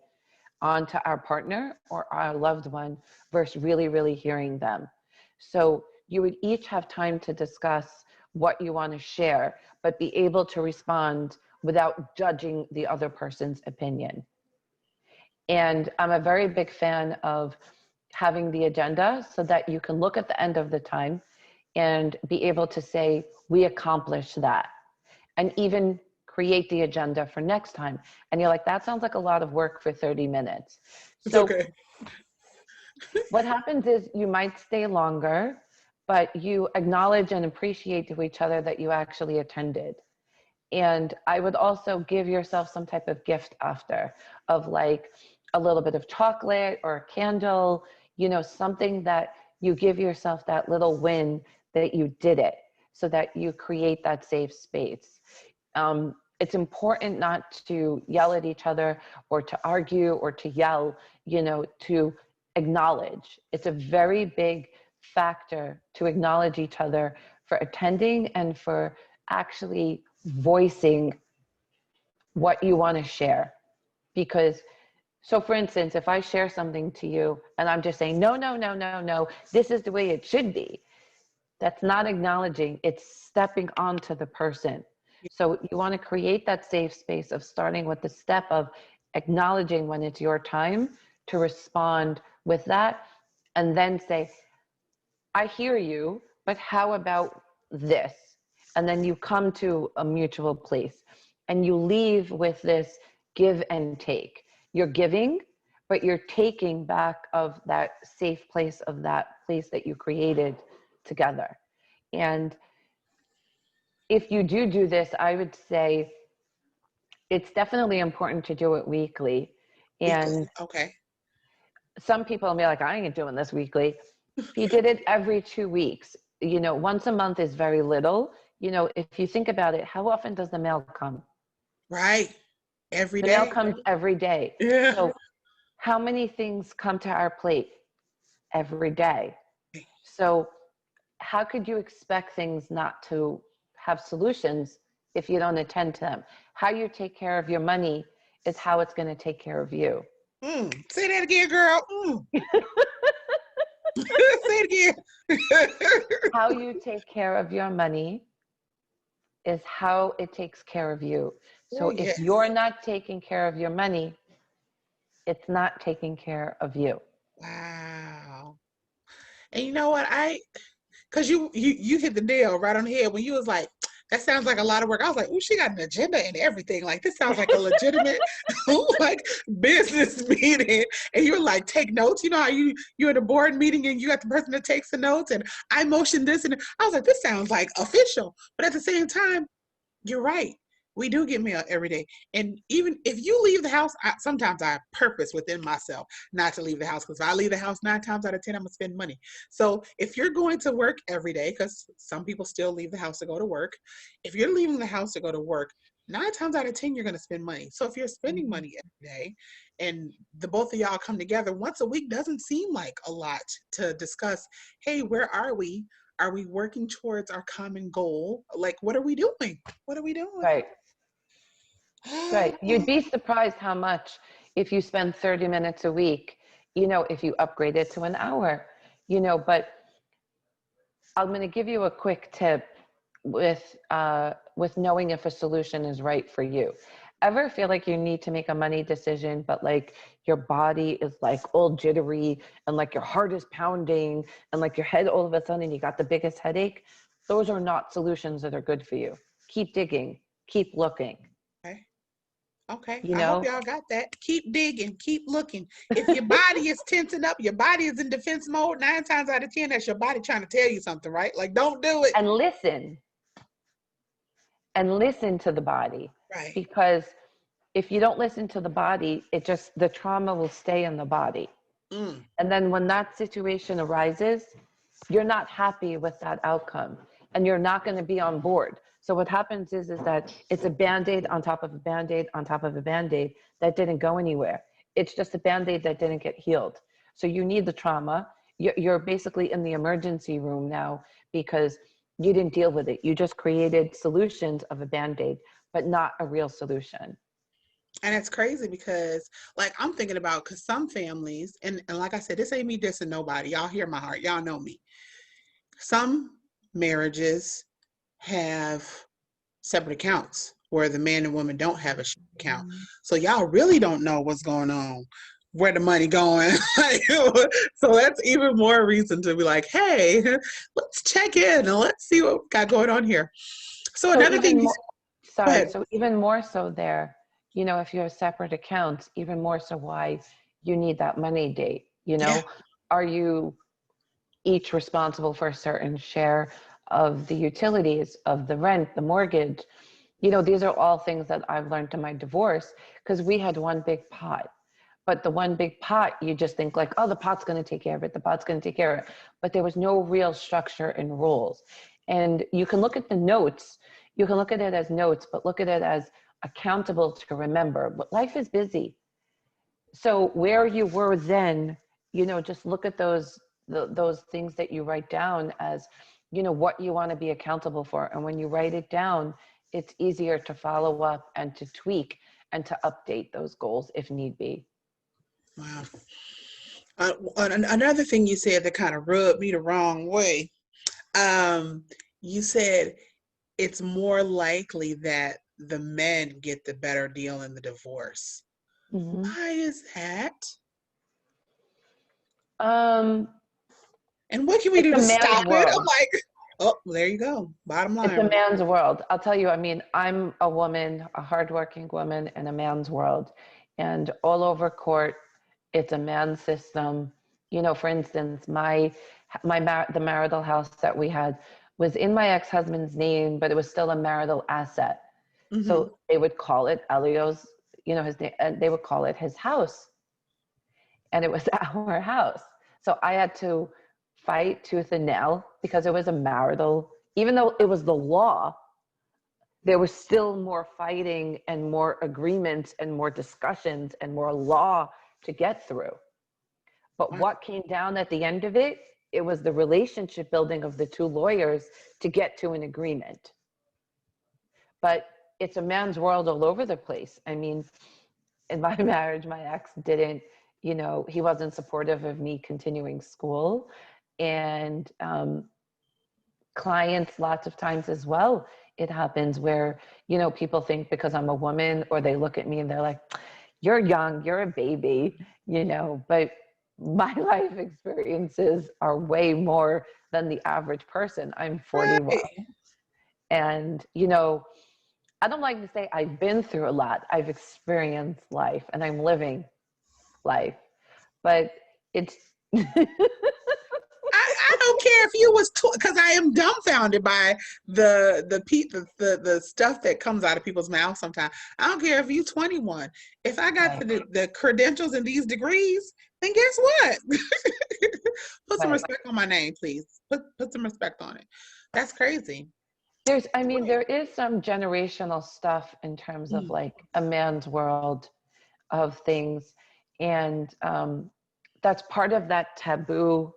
onto our partner or our loved one versus really, really hearing them. So you would each have time to discuss what you want to share, but be able to respond without judging the other person's opinion. And I'm a very big fan of having the agenda so that you can look at the end of the time and be able to say, we accomplished that. And even create the agenda for next time. And you're like, that sounds like a lot of work for 30 minutes. It's So okay. what happens is you might stay longer, but you acknowledge and appreciate to each other that you actually attended. And I would also give yourself some type of gift after, of like a little bit of chocolate or a candle, something that you give yourself that little win that you did it, so that you create that safe space. It's important not to yell at each other or to argue or to yell, to acknowledge. It's a very big factor to acknowledge each other for attending and for actually voicing what you want to share. Because, so for instance, if I share something to you and I'm just saying, no, no, no, no, no, this is the way it should be, that's not acknowledging, it's stepping onto the person. So you want to create that safe space of starting with the step of acknowledging when it's your time to respond with that, and then say, I hear you, but how about this? And then you come to a mutual place and you leave with this give and take. You're giving, but you're taking back of that safe place, of that place that you created together. And if you do this, I would say it's definitely important to do it weekly. And Okay. some people will be like, I ain't doing this weekly. If you did it every 2 weeks, once a month is very little. If you think about it, how often does the mail come? Right. Every The day. mail comes every day. Yeah. So how many things come to our plate every day? So how could you expect things not to have solutions if you don't attend to them? How you take care of your money is how it's going to take care of you. Say that again, girl. Say it again. How you take care of your money is how it takes care of you. So if you're not taking care of your money, it's not taking care of you. Wow. And you know what? Because you hit the nail right on the head when you was like, that sounds like a lot of work. I was like, oh, she got an agenda and everything. Like, this sounds like a legitimate like business meeting. And you're like, take notes. You know how you're at a board meeting and you got the person that takes the notes and I motioned this. And I was like, this sounds like official. But at the same time, you're right. We do get mail every day. And even if you leave the house, sometimes I purpose within myself not to leave the house, because if I leave the house 9 times out of 10, I'm going to spend money. So if you're going to work every day, because some people still leave the house to go to work, if you're leaving the house to go to work, 9 times out of 10, you're going to spend money. So if you're spending money every day and the both of y'all come together once a week, doesn't seem like a lot to discuss, hey, where are we? Are we working towards our common goal? Like, what are we doing? What are we doing? Right. Right. You'd be surprised how much, if you spend 30 minutes a week, if you upgrade it to an hour, But I'm going to give you a quick tip with knowing if a solution is right for you. Ever feel like you need to make a money decision, but like your body is like all jittery and like your heart is pounding and like your head all of a sudden you got the biggest headache? Those are not solutions that are good for you. Keep digging, keep looking. Okay. Okay. You I hope know, y'all got that. Keep digging, keep looking. If your body is tensing up, your body is in defense mode, 9 times out of 10, that's your body trying to tell you something, right? Like, don't do it. And listen to the body, Right. because if you don't listen to the body, the trauma will stay in the body. Mm. And then when that situation arises, you're not happy with that outcome and you're not going to be on board. So what happens is that it's a Band-Aid on top of a Band-Aid on top of a Band-Aid that didn't go anywhere. It's just a Band-Aid that didn't get healed. So you need the trauma. You're basically in the emergency room now because you didn't deal with it. You just created solutions of a Band-Aid, but not a real solution. And it's crazy because, like, I'm thinking about, because some families, and like I said, this ain't me dissing nobody. Y'all hear my heart. Y'all know me. Some marriages have separate accounts where the man and woman don't have a shared account. So y'all really don't know what's going on, where the money going. So that's even more reason to be like, hey, let's check in and let's see what we got going on here. So another thing you go ahead. So even more so there, if you have separate accounts, even more so why you need that money date. Yeah. Are you each responsible for a certain share of the utilities, of the rent, the mortgage? These are all things that I've learned in my divorce, because we had one big pot. But the one big pot, you just think like, oh, the pot's going to take care of it. The pot's going to take care of it. But there was no real structure and rules. And you can look at the notes. You can look at it as notes, but look at it as accountable to remember. But life is busy. So where you were then, just look at those things that you write down as, what you want to be accountable for. And when you write it down, it's easier to follow up and to tweak and to update those goals if need be. Wow. Another thing you said that kind of rubbed me the wrong way. You said it's more likely that the men get the better deal in the divorce. Mm-hmm. Why is that? Um, And what can we do to stop it? I'm world. like, oh, there you go. Bottom line. It's a man's world. I'll tell you, I'm a woman, a hardworking woman in a man's world. And all over court, it's a man's system. For instance, the marital house that we had was in my ex-husband's name, but it was still a marital asset. Mm-hmm. So they would call it Elio's, his name, and they would call it his house. And it was our house. So I had to fight tooth and nail because it was a marital, even though it was the law, there was still more fighting and more agreements and more discussions and more law to get through. But what came down at the end of it, it was the relationship building of the two lawyers to get to an agreement. But it's a man's world all over the place. In my marriage, my ex didn't, he wasn't supportive of me continuing school. And clients, lots of times as well, it happens where, people think because I'm a woman, or they look at me and they're like, you're young, you're a baby, but my life experiences are way more than the average person. I'm 41. Right. And, I don't like to say I've been through a lot. I've experienced life and I'm living life, but it's I don't care if you was because I am dumbfounded by the stuff that comes out of people's mouths sometimes. I don't care if you 21. If I got the credentials and these degrees, then guess what? Put some respect on my name, please. Put some respect on it. That's crazy. There is some generational stuff in terms of like a man's world of things. And that's part of that taboo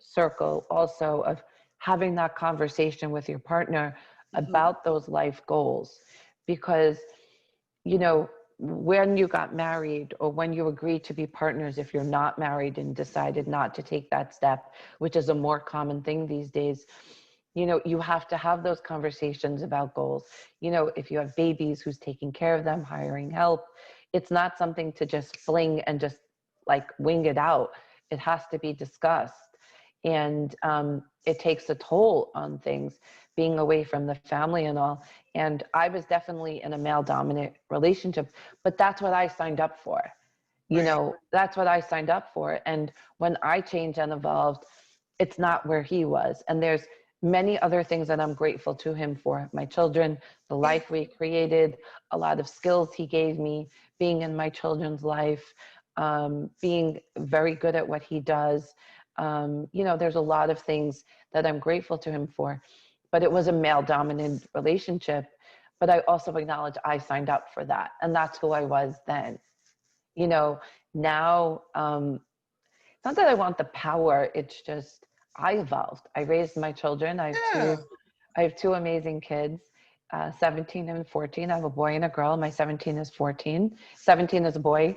circle also of having that conversation with your partner about those life goals. Because, when you got married or when you agreed to be partners, if you're not married and decided not to take that step, which is a more common thing these days, you know, you have to have those conversations about goals. You know, if you have babies, who's taking care of them, hiring help. It's not something to just fling and just like wing it out. It has to be discussed. And it takes a toll on things, being away from the family and all. And I was definitely in a male dominant relationship, but that's what I signed up for. You Right. know, that's what I signed up for. And when I changed and evolved, it's not where he was. And there's many other things that I'm grateful to him for. My children, the life we created, a lot of skills he gave me, being in my children's life, being very good at what he does. You know, there's a lot of things that I'm grateful to him for, but it was a male dominant relationship. But I also acknowledge I signed up for that. And that's who I was then. You know, now, not that I want the power, it's just I evolved. I raised my children. Yeah. I have two amazing kids, 17 and 14. I have a boy and a girl. My 17 is 14. 17 is a boy,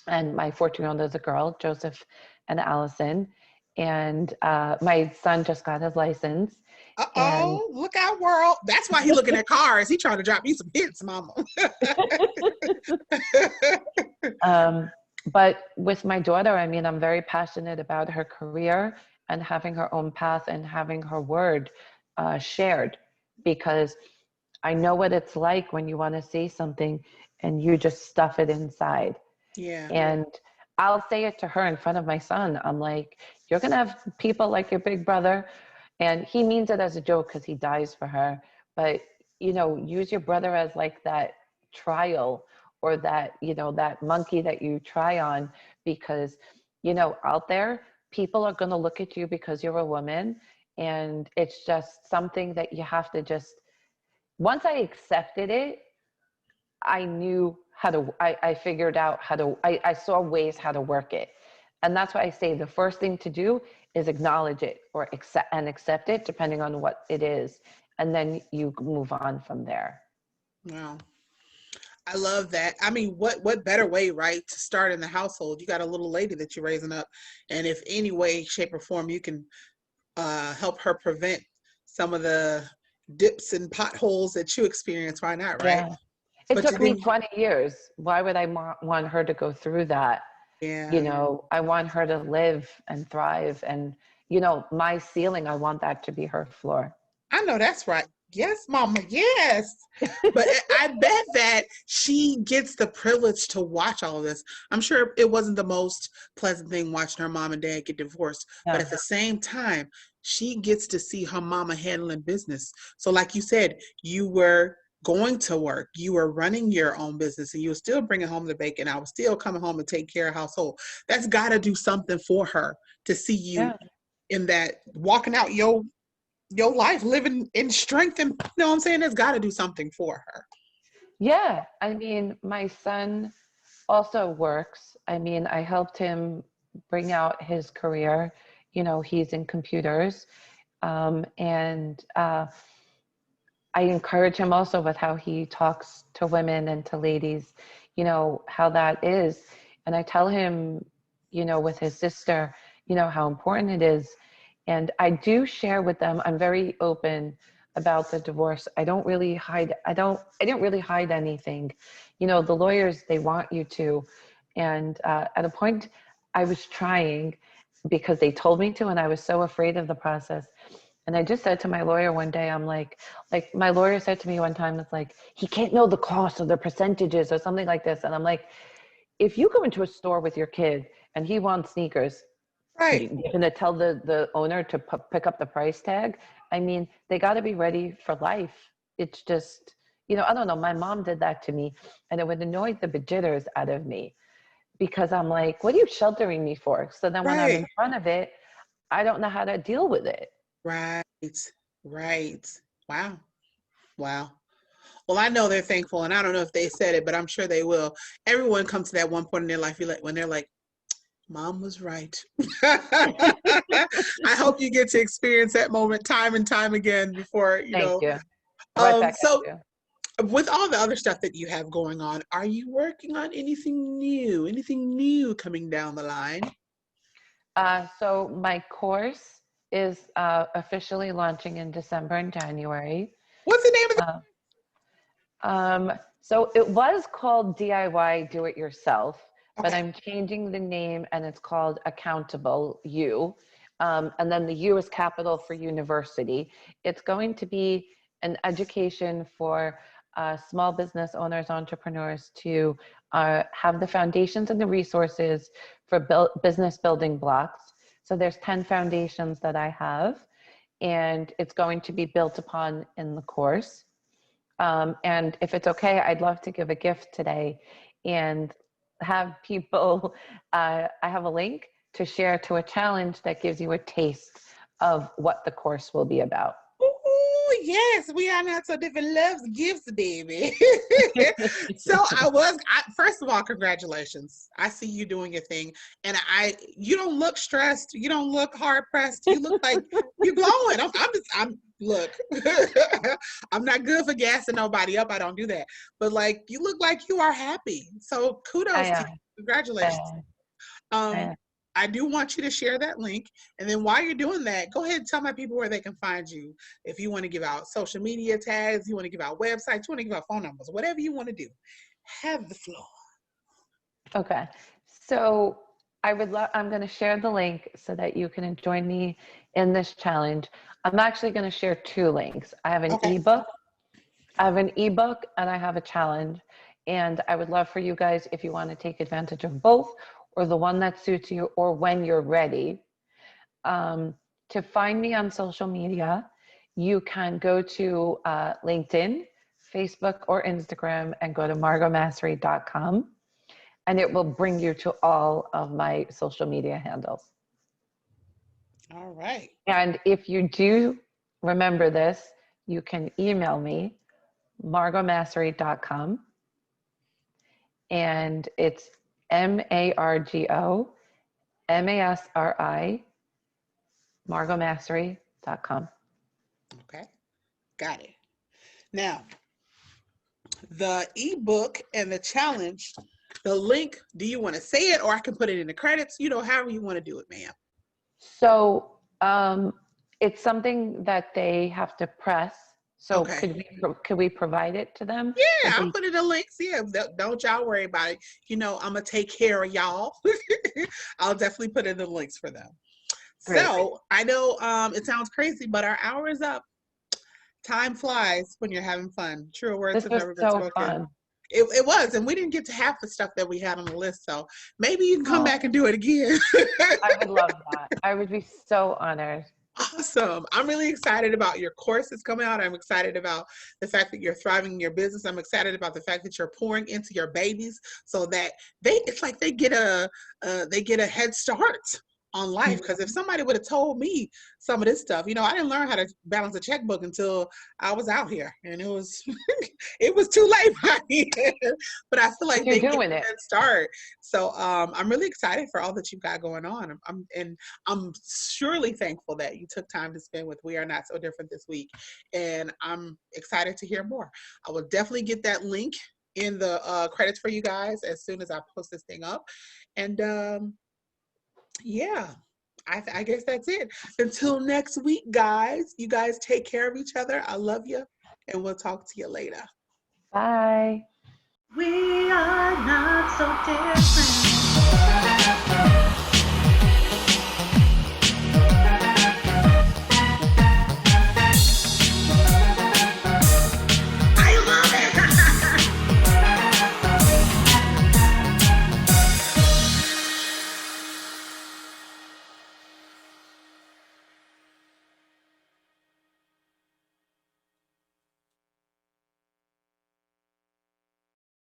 and my 14-year-old is a girl, Joseph and Allison. And my son just got his license. And Uh-oh, look out, world. That's why he's looking at cars. He trying to drop me some hints, mama. But with my daughter, I mean, I'm very passionate about her career and having her own path and having her word shared, because I know what it's like when you want to say something and you just stuff it inside. Yeah. And I'll say it to her in front of my son. I'm like, you're going to have people like your big brother. And he means it as a joke because he dies for her. But, you know, use your brother as like that trial, or that, you know, that monkey that you try on, because, you know, out there, people are going to look at you because you're a woman. And it's just something that you have to just, once I accepted it, I knew how to, I figured out how to, I saw ways how to work it. And that's why I say the first thing to do is acknowledge it, or accept it, depending on what it is. And then you move on from there. Wow. I love that. I mean, what better way, right, to start in the household? You got a little lady that you're raising up, and if any way, shape, or form you can help her prevent some of the dips and potholes that you experience, why not, right? Yeah. It But took me then, 20 years. Why would I want her to go through that? You yeah, know, I want her to live and thrive. And, you know, my ceiling, I want that to be her floor. I know that's right. Yes, mama, yes. But I bet that she gets the privilege to watch all of this. I'm sure it wasn't the most pleasant thing watching her mom and dad get divorced, but Yeah. at the same time, she gets to see her mama handling business. So like you said, you were going to work, you were running your own business, and you were still bringing home the bacon. I was still coming home and take care of household. That's got to do something for her to see you Yeah. in that, walking out your life, living in strength, and you know what I'm saying? It's got to do something for her. Yeah. I mean, my son also works. I mean, I helped him bring out his career. You know, he's in computers. And I encourage him also with how he talks to women and to ladies, you know, how that is. And I tell him, you know, with his sister, you know, how important it is. And I do share with them, I'm very open about the divorce. I don't really hide, I didn't really hide anything. You know, the lawyers, they want you to. And at a point, I was trying because they told me to, and I was so afraid of the process. And I just said to my lawyer one day, I'm like my lawyer said to me one time, it's like, he can't know the cost or the percentages or something like this. And I'm like, if you go into a store with your kid and he wants sneakers, Right, you're going to tell the owner to pick up the price tag? I mean, they got to be ready for life. It's just, you know, I don't know. My mom did that to me, and it would annoy the bejitters out of me, because I'm like, what are you sheltering me for? So then when I'm right, in front of it, I don't know how to deal with it. right, right. Wow, wow. Well, I know they're thankful, and I don't know if they said it, but I'm sure they will. Everyone comes to that one point in their life, when they're like, Mom was right. I hope you get to experience that moment time and time again before, Thank you. Right Um, back at so you. with all the other stuff that you have going on, are you working on anything new? Anything new coming down the line? So my course is officially launching in December and January. What's the name of Uh, so it was called DIY Do It Yourself, but Okay. I'm changing the name and it's called Accountable You. And then the U is capital for university. It's going to be an education for small business owners, entrepreneurs to have the foundations and the resources for business building blocks. So there's 10 foundations that I have, and it's going to be built upon in the course. And if it's okay, I'd love to give a gift today and have people, I have a link to share to a challenge that gives you a taste of what the course will be about. Ooh, yes, we are not so different. Loves gifts, baby. So first of all, congratulations. I see you doing your thing, and you don't look stressed. You don't look hard pressed. You look like you're glowing. Look, I'm not good for gassing nobody up. I don't do that. But like, you look like you are happy. So kudos to you. Congratulations. I I do want you to share that link. And then while you're doing that, go ahead and tell my people where they can find you. If you want to give out social media tags, you want to give out websites, you want to give out phone numbers, whatever you want to do, have the floor. Okay. So I'm going to share the link so that you can join me in this challenge. I'm actually going to share 2 links. I have an ebook. I have an ebook and I have a challenge. And I would love for you guys, if you want to take advantage of both or the one that suits you or when you're ready, to find me on social media. You can go to LinkedIn, Facebook, or Instagram and go to margomasri.com. And it will bring you to all of my social media handles. All right. And if you do remember this, you can email me, margomasri.com. And it's MARGOMASRI, margomasri.com. Okay. Got it. Now, the ebook and the challenge, the link, do you want to say it or I can put it in the credits? However you want to do it, ma'am. So it's something that they have to press. So Okay. could we provide it to them? Yeah, I'll put it in the links. Yeah, don't y'all worry about it. I'm going to take care of y'all. I'll definitely put in the links for them. Great. So I know it sounds crazy, but our hour is up. Time flies when you're having fun. Truer words have never been spoken. Fun. It was, and we didn't get to half the stuff that we had on the list. So maybe you can come back and do it again. I would love that. I would be so honored. Awesome. I'm really excited about your course that's coming out. I'm excited about the fact that you're thriving in your business. I'm excited about the fact that you're pouring into your babies so that it's like they get a head start on life. Because if somebody would have told me some of this stuff, I didn't learn how to balance a checkbook until I was out here, and it was it was too late by then. But I feel like You're they get doing a it. head start. So I'm really excited for all that you've got going on. I'm surely thankful that you took time to spend with We Are Not So Different this week, and I'm excited to hear more. I will definitely get that link in the credits for you guys as soon as I post this thing up, and yeah, I guess that's it. Until next week, guys. You guys take care of each other. I love you, and we'll talk to you later. Bye. We are not so different.